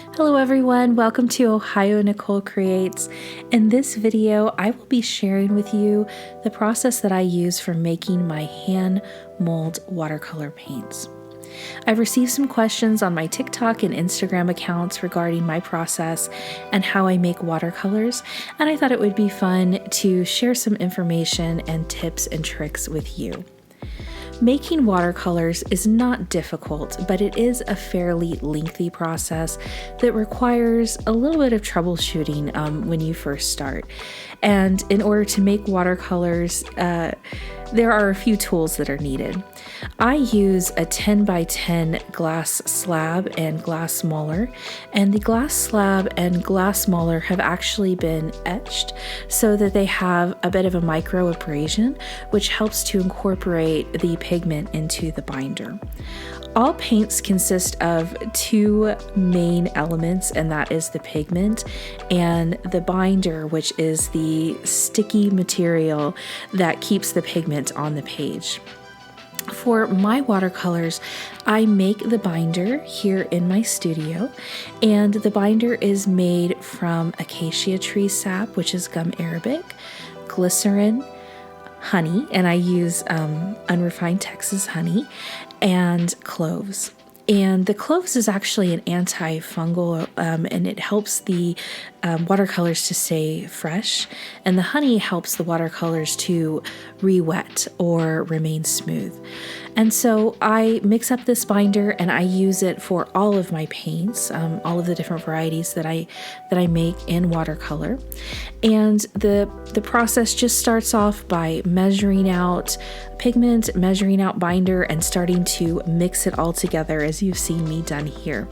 Hello everyone, welcome to Ohio Nicole Creates. In this video, I will be sharing with you the process that I use for making my hand mold watercolor paints. I've received some questions on my TikTok and Instagram accounts regarding my process and how I make watercolors, and I thought it would be fun to share some information and tips and tricks with you. Making watercolors is not difficult, but it is a fairly lengthy process that requires a little bit of troubleshooting when you first start. And in order to make watercolors, there are a few tools that are needed. I use a 10 by 10 glass slab and glass molar, and the glass slab and glass molar have actually been etched so that they have a bit of a micro abrasion, which helps to incorporate the pigment into the binder. All paints consist of two main elements, and that is the pigment and the binder, which is the sticky material that keeps the pigment on the page. For my watercolors, I make the binder here in my studio, and the binder is made from acacia tree sap, which is gum arabic, glycerin, honey, and I use unrefined Texas honey, and cloves. And the cloves is actually an antifungal, and it helps the watercolors to stay fresh, and the honey helps the watercolors to re-wet or remain smooth. And so I mix up this binder and I use it for all of my paints, all of the different varieties that I make in watercolor. And the process just starts off by measuring out pigment, measuring out binder, and starting to mix it all together as you've seen me done here.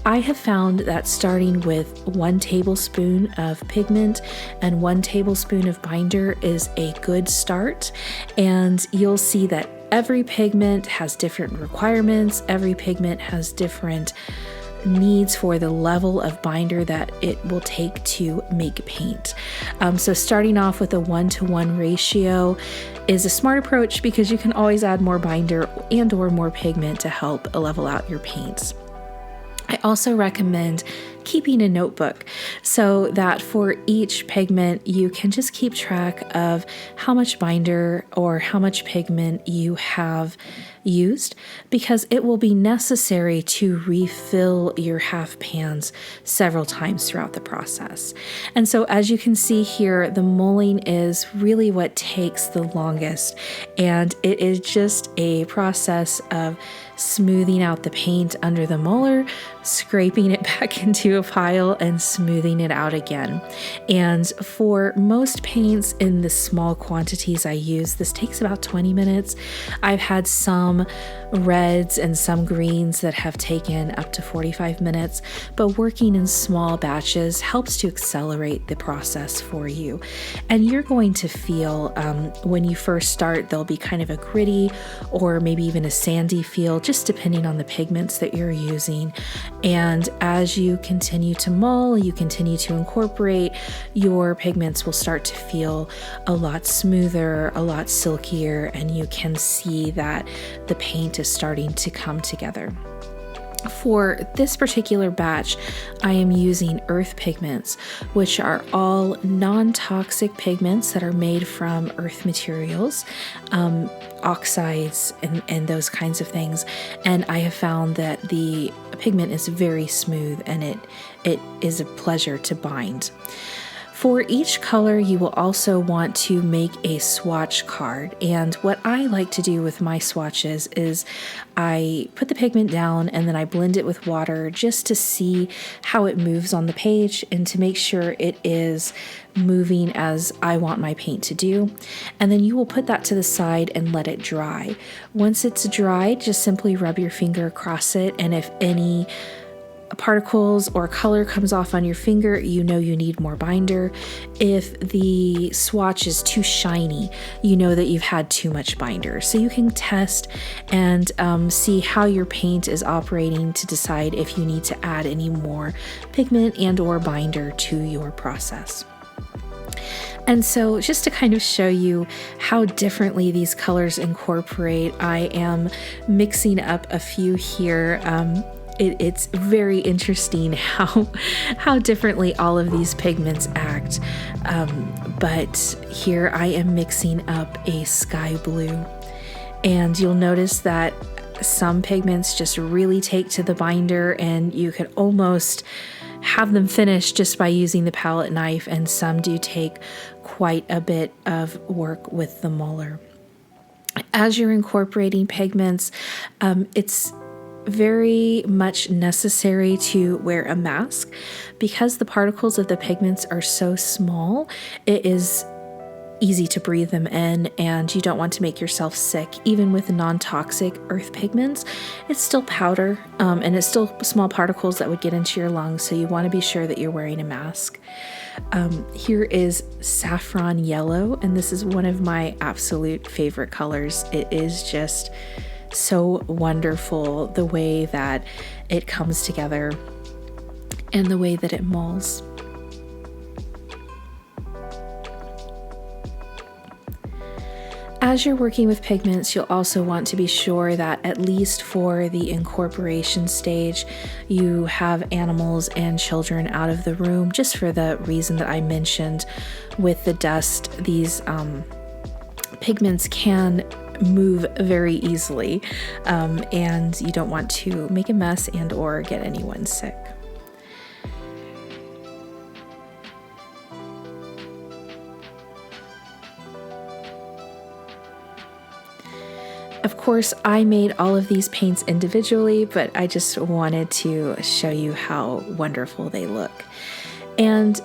I have found that starting with 1 tablespoon of pigment and 1 tablespoon of binder is a good start, and you'll see that every pigment has different requirements, every pigment has different needs for the level of binder that it will take to make paint. So starting off with a 1-to-1 ratio is a smart approach because you can always add more binder and or more pigment to help level out your paints. I also recommend keeping a notebook so that for each pigment you can just keep track of how much binder or how much pigment you have used, because it will be necessary to refill your half pans several times throughout the process. And so as you can see here, the mulling is really what takes the longest, and it is just a process of smoothing out the paint under the muller, scraping it back into a pile, and smoothing it out again. And for most paints in the small quantities I use, this takes about 20 minutes. I've had some reds and some greens that have taken up to 45 minutes, but working in small batches helps to accelerate the process for you. And you're going to feel when you first start, there'll be kind of a gritty or maybe even a sandy feel, just depending on the pigments that you're using. And as you continue to mull, you continue to incorporate, your pigments will start to feel a lot smoother, a lot silkier, and you can see that the paint is starting to come together. For this particular batch, I am using earth pigments, which are all non-toxic pigments that are made from earth materials, oxides, and those kinds of things. And I have found that the pigment is very smooth, and it is a pleasure to bind. For each color, you will also want to make a swatch card. And what I like to do with my swatches is I put the pigment down and then I blend it with water just to see how it moves on the page and to make sure it is moving as I want my paint to do. And then you will put that to the side and let it dry. Once it's dried, just simply rub your finger across it, and if any particles or color comes off on your finger, you know you need more binder. If the swatch is too shiny, you know that you've had too much binder. So you can test and see how your paint is operating to decide if you need to add any more pigment and or binder to your process. And so just to kind of show you how differently these colors incorporate, I am mixing up a few here. it's very interesting how differently all of these pigments act. But here I am mixing up a sky blue, and you'll notice that some pigments just really take to the binder, and you could almost have them finished just by using the palette knife, and some do take quite a bit of work with the Muller. As you're incorporating pigments, it's very much necessary to wear a mask because the particles of the pigments are so small. It is easy to breathe them in, and you don't want to make yourself sick. Even with non-toxic earth pigments, it's still powder, and it's still small particles that would get into your lungs, so you want to be sure that you're wearing a mask. Here is Saffron Yellow, and this is one of my absolute favorite colors. It is just so wonderful the way that it comes together and the way that it molds. As you're working with pigments, you'll also want to be sure that at least for the incorporation stage, you have animals and children out of the room, just for the reason that I mentioned with the dust. These pigments can move very easily, and you don't want to make a mess and or get anyone sick. Of course, I made all of these paints individually, but I just wanted to show you how wonderful they look. And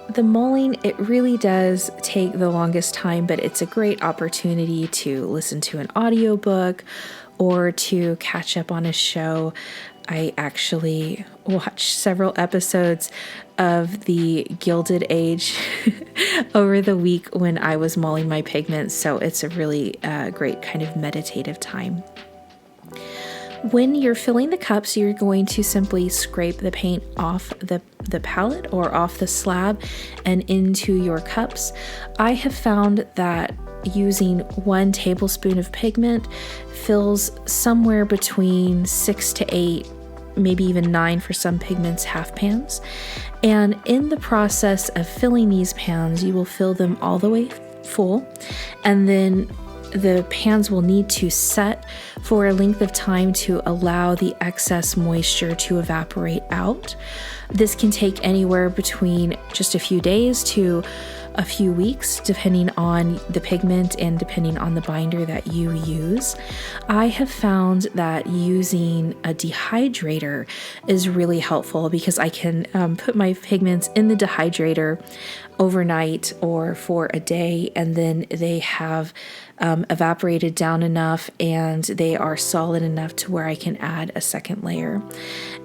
the mulling, it really does take the longest time, but it's a great opportunity to listen to an audiobook or to catch up on a show. I actually watched several episodes of The Gilded Age over the week when I was mulling my pigments, so it's a really great kind of meditative time. When you're filling the cups, you're going to simply scrape the paint off the palette or off the slab and into your cups. I have found that using 1 tablespoon of pigment fills somewhere between 6 to 8, maybe even 9 for some pigments, half pans. And in the process of filling these pans, you will fill them all the way full, and then the pans will need to set for a length of time to allow the excess moisture to evaporate out. This can take anywhere between just a few days to a few weeks, depending on the pigment and depending on the binder that you use. I have found that using a dehydrator is really helpful because I can put my pigments in the dehydrator overnight or for a day, and then they have evaporated down enough and they are solid enough to where I can add a second layer.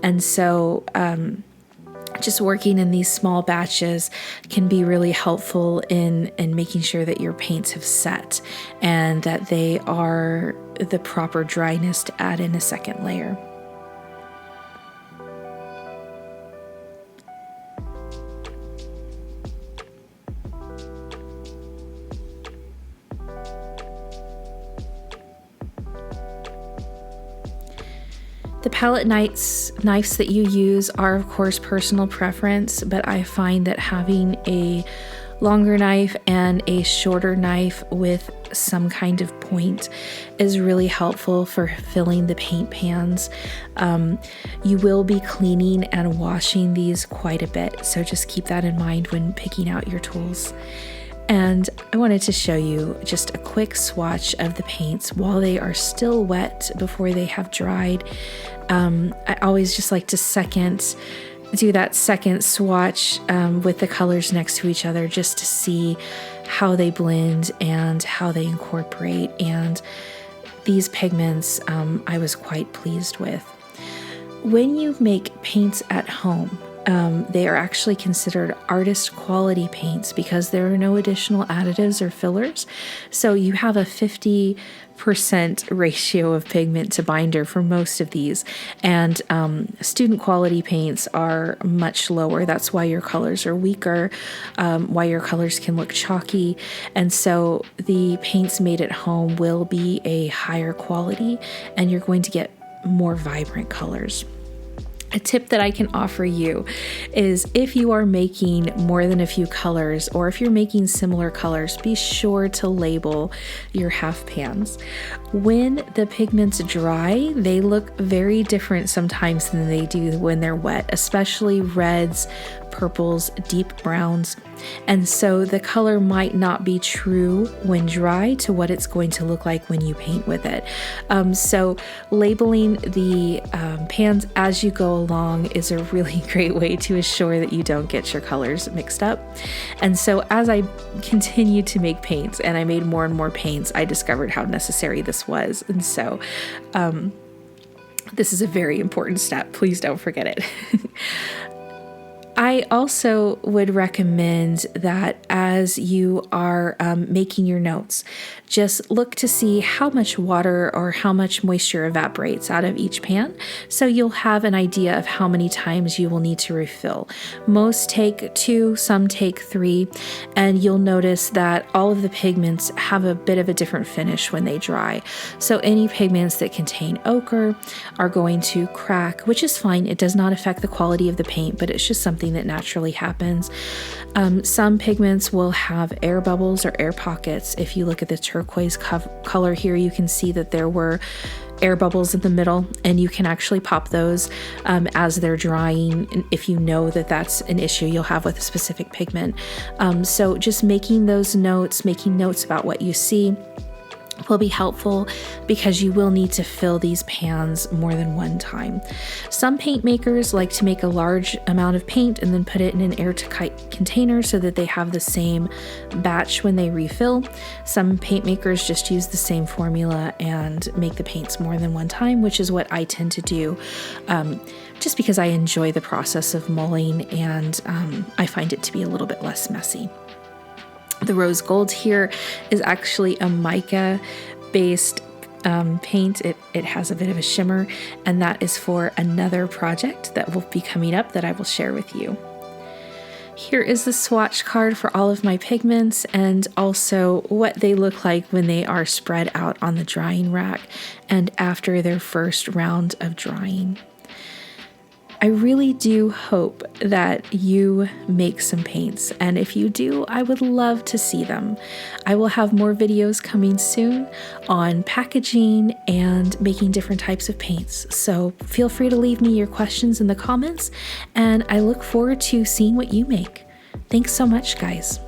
And so just working in these small batches can be really helpful in making sure that your paints have set and that they are the proper dryness to add in a second layer. The palette knives that you use are, of course, personal preference, but I find that having a longer knife and a shorter knife with some kind of point is really helpful for filling the paint pans. You will be cleaning and washing these quite a bit, so just keep that in mind when picking out your tools. And I wanted to show you just a quick swatch of the paints while they are still wet before they have dried. I always just like to do that second swatch with the colors next to each other just to see how they blend and how they incorporate. And these pigments I was quite pleased with. When you make paints at home, they are actually considered artist quality paints because there are no additional additives or fillers. So you have a 50% ratio of pigment to binder for most of these. And student quality paints are much lower. That's why your colors are weaker, why your colors can look chalky. And so the paints made at home will be a higher quality and you're going to get more vibrant colors. A tip that I can offer you is if you are making more than a few colors, or if you're making similar colors, be sure to label your half pans. When the pigments dry, they look very different sometimes than they do when they're wet, especially reds, purples, deep browns. And so the color might not be true when dry to what it's going to look like when you paint with it. So labeling the pans as you go along is a really great way to assure that you don't get your colors mixed up. And so as I continued to make paints and I made more and more paints, I discovered how necessary this was. And so this is a very important step. Please don't forget it. I also would recommend that as you are making your notes, just look to see how much water or how much moisture evaporates out of each pan, so you'll have an idea of how many times you will need to refill. Most take 2, some take 3, and you'll notice that all of the pigments have a bit of a different finish when they dry. So any pigments that contain ochre are going to crack, which is fine. It does not affect the quality of the paint, but it's just something that naturally happens. Some pigments will have air bubbles or air pockets. If you look at the turquoise color here, you can see that there were air bubbles in the middle, and you can actually pop those as they're drying. And if you know that that's an issue you'll have with a specific pigment. So just making those notes, making notes about what you see, will be helpful because you will need to fill these pans more than one time. Some paint makers like to make a large amount of paint and then put it in an airtight container so that they have the same batch when they refill. Some paint makers just use the same formula and make the paints more than one time, which is what I tend to do, just because I enjoy the process of mulling, and I find it to be a little bit less messy. The rose gold here is actually a mica based paint. It has a bit of a shimmer, and that is for another project that will be coming up that I will share with you. Here is the swatch card for all of my pigments, and also what they look like when they are spread out on the drying rack and after their first round of drying. I really do hope that you make some paints, and if you do, I would love to see them. I will have more videos coming soon on packaging and making different types of paints, so feel free to leave me your questions in the comments, and I look forward to seeing what you make. Thanks so much, guys.